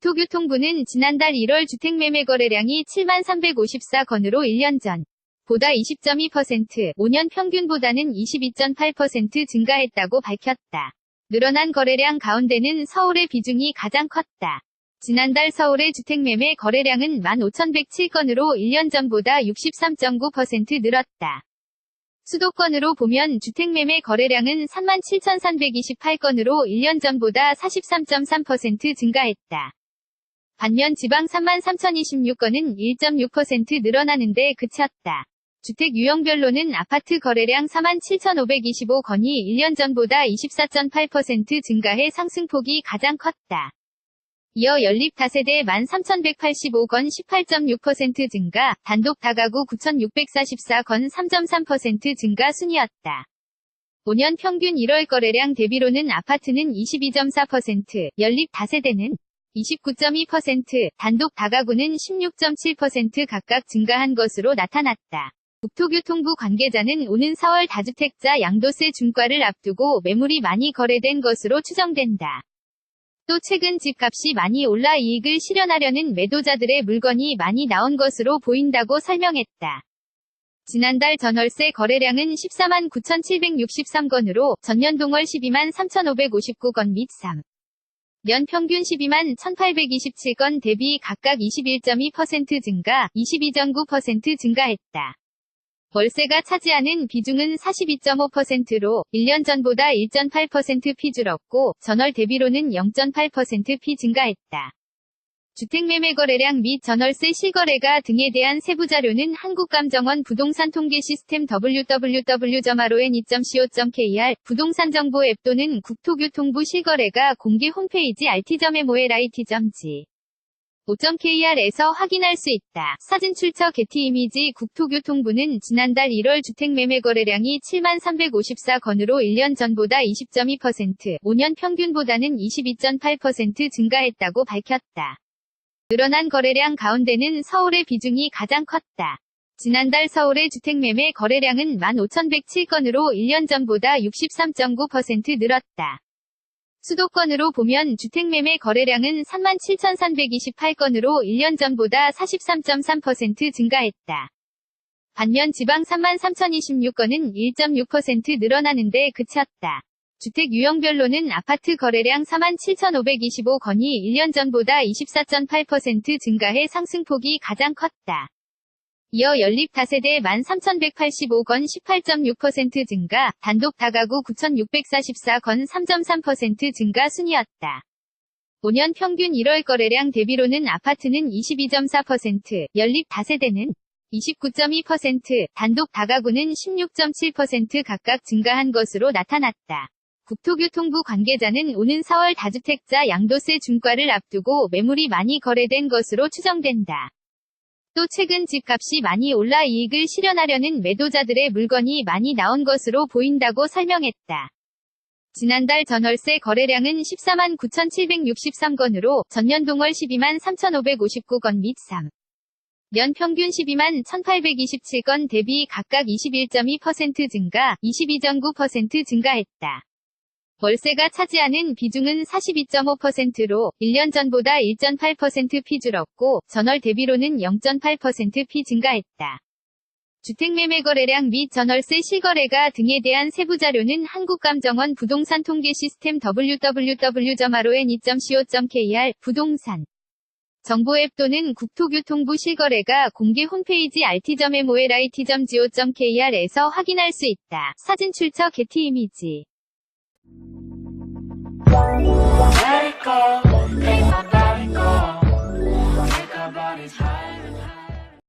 국토교통부는 지난달 1월 주택매매 거래량이 7354건으로 1년 전 보다 20.2%, 5년 평균보다는 22.8% 증가했다고 밝혔다. 늘어난 거래량 가운데는 서울의 비중이 가장 컸다. 지난달 서울의 주택매매 거래량은 15,107건으로 1년 전보다 63.9% 늘었다. 수도권으로 보면 주택매매 거래량은 37,328건으로 1년 전보다 43.3% 증가했다. 반면 지방 33,026건은 1.6% 늘어나는데 그쳤다. 주택 유형별로는 아파트 거래량 47,525건이 1년 전보다 24.8% 증가해 상승폭이 가장 컸다. 이어 연립 다세대 13,185건 18.6% 증가, 단독 다가구 9,644건 3.3% 증가 순이었다. 5년 평균 1월 거래량 대비로는 아파트는 22.4%, 연립 다세대는 29.2%, 단독 다가구는 16.7% 각각 증가한 것으로 나타났다. 국토교통부 관계자는 오는 4월 다주택자 양도세 중과를 앞두고 매물이 많이 거래된 것으로 추정된다. 또 최근 집값이 많이 올라 이익을 실현하려는 매도자들의 물건이 많이 나온 것으로 보인다고 설명했다. 지난달 전월세 거래량은 14만 9,763건으로 전년 동월 12만 3,559건 및 3년 평균 12만 1,827건 대비 각각 21.2% 증가, 22.9% 증가했다. 월세가 차지하는 비중은 42.5%로 1년 전보다 1.8%피 줄었고 전월 대비로는 0.8%피 증가했다. 주택매매 거래량 및 전월세 실거래가 등에 대한 세부 자료는 한국감정원 부동산 통계 시스템 www.ron2.co.kr 부동산 정보 앱 또는 국토교통부 실거래가 공개 홈페이지 rt.morit.g 5.kr에서 확인할 수 있다. 사진 출처 게티 이미지 국토교통부는 지난달 1월 주택매매 거래량이 7354건으로 1년 전보다 20.2%, 5년 평균보다는 22.8% 증가했다고 밝혔다. 늘어난 거래량 가운데는 서울의 비중이 가장 컸다. 지난달 서울의 주택매매 거래량은 15,107건으로 1년 전보다 63.9% 늘었다. 수도권으로 보면 주택매매 거래량은 37,328건으로 1년 전보다 43.3% 증가했다. 반면 지방 33,026건은 1.6% 늘어나는데 그쳤다. 주택 유형별로는 아파트 거래량 47,525건이 1년 전보다 24.8% 증가해 상승폭이 가장 컸다. 이어 연립 다세대 13,185건 18.6% 증가, 단독 다가구 9,644건 3.3% 증가 순이었다. 5년 평균 1월 거래량 대비로는 아파트는 22.4%, 연립 다세대는 29.2%, 단독 다가구는 16.7% 각각 증가한 것으로 나타났다. 국토교통부 관계자는 오는 4월 다주택자 양도세 중과를 앞두고 매물이 많이 거래된 것으로 추정된다. 또 최근 집값이 많이 올라 이익을 실현하려는 매도자들의 물건이 많이 나온 것으로 보인다고 설명했다. 지난달 전월세 거래량은 14만 9,763건으로 전년 동월 12만 3,559건 및 3년 평균 12만 1,827건 대비 각각 21.2% 증가, 22.9% 증가했다. 월세가 차지하는 비중은 42.5%로 1년 전보다 1.8%피 줄었고 전월 대비로는 0.8%피 증가했다. 주택매매 거래량 및 전월세 실거래가 등에 대한 세부 자료는 한국감정원 부동산 통계 시스템 www.ron2.co.kr 부동산 정보 앱 또는 국토교통부 실거래가 공개 홈페이지 rt.morit.go.kr에서 확인할 수 있다. 사진 출처 게티 이미지. Let it go.